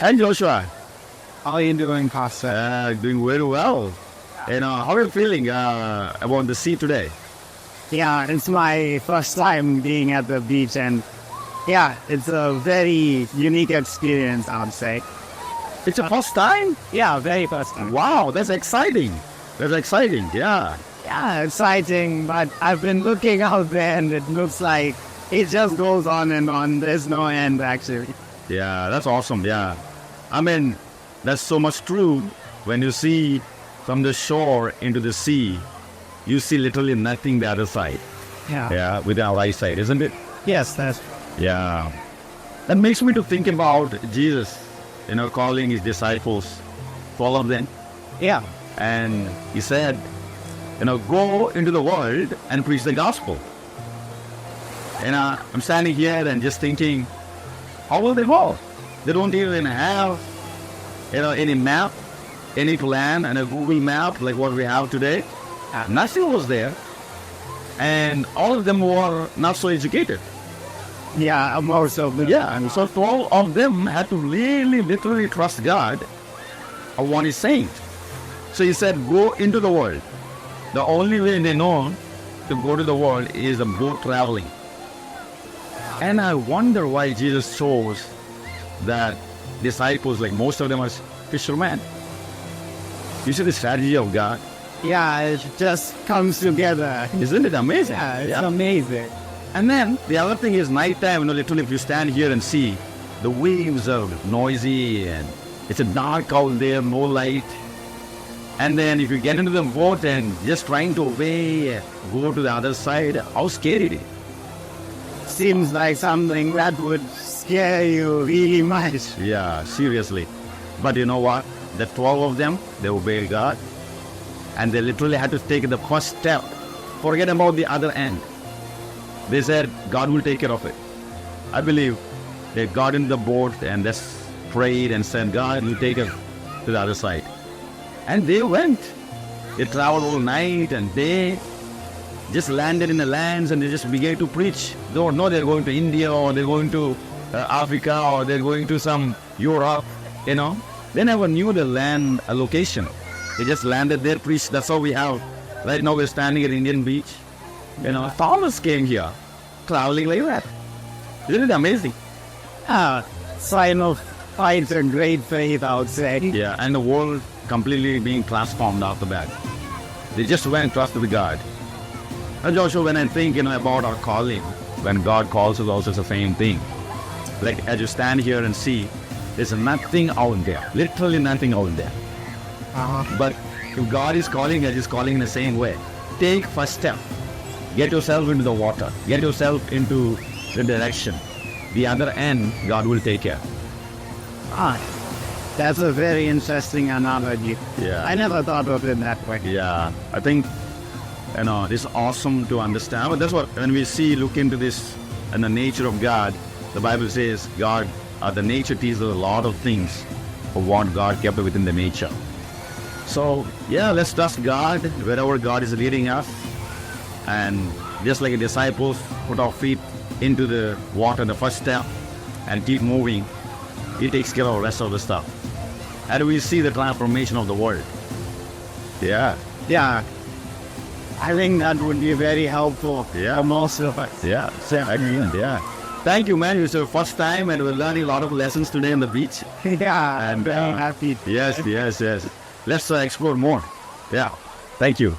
And Joshua, How are you doing, Pastor? doing very well. How are you feeling about the sea today? Yeah, it's my first time being at the beach, and yeah, it's a very unique experience, I would say. It's your first time? Yeah, very first time. Wow, that's exciting. That's exciting, yeah. Yeah, exciting, but I've been looking out there and it looks like it just goes on and on. There's no end, actually. Yeah, that's awesome, yeah. I mean, that's so much true. When you see from the shore into the sea, you see literally nothing the other side. Yeah. Yeah, with our eyesight, isn't it? Yes, that's Yeah. That makes me to think about Jesus, calling his disciples, follow them. yeah. And he said, go into the world and preach the gospel. And I'm standing here and just thinking, how will they go? They don't even have, any map, any plan, and a Google map like what we have today. Nothing was there. And all of them were not so educated. Yeah, most of them. Yeah, and so all of them had to really, literally trust God of what he's saying. So he said, go into the world. The only way they know to go to the world is a boat traveling. And I wonder why Jesus chose that disciples, like most of them are fishermen. You see the strategy of God? Yeah, it just comes together. Isn't it amazing? Yeah, it's amazing. And then the other thing is nighttime, literally if you stand here and see, the waves are noisy and it's a dark out there, no light. And then if you get into the boat and just trying to go to the other side, how scary it is. Seems like something that would scare you really much. Yeah, seriously. But you know what? The 12 of them, they obeyed God. And they literally had to take the first step. Forget about the other end. They said, God will take care of it. I believe they got in the boat and just prayed and said, God will take us to the other side. And they went. They traveled all night and day. Just landed in the lands and they just began to preach. They don't know they're going to India or they're going to Africa or they're going to some Europe, They never knew the land location. They just landed there, preached. That's how we have. Right now we're standing at Indian Beach. Thomas came here, traveling like that. Isn't it amazing? Sign of fights a great faith, I would say. Yeah, and the world completely being transformed after that. They just went and trusted God. And Joshua, when I think, about our calling, when God calls us also it's the same thing. Like as you stand here and see, there's nothing out there, literally nothing out there. But if God is calling us, He's calling in the same way. Take first step. Get yourself into the water. Get yourself into the direction. The other end, God will take care. That's a very interesting analogy. Yeah. I never thought of it that way. Yeah, I think, it's awesome to understand. But that's what, when we look into this and the nature of God, the Bible says God, the nature teaches a lot of things of what God kept within the nature. So, yeah, let's trust God wherever God is leading us. And just like the disciples put our feet into the water, the first step, and keep moving, He takes care of the rest of the stuff. And we see the transformation of the world. Yeah. Yeah. I think that would be very helpful for most of us. Yeah, same agreement, yeah. Thank you, man. It's your first time and we're learning a lot of lessons today on the beach. Yeah, And I'm very happy. Yes. Let's explore more. Yeah. Thank you.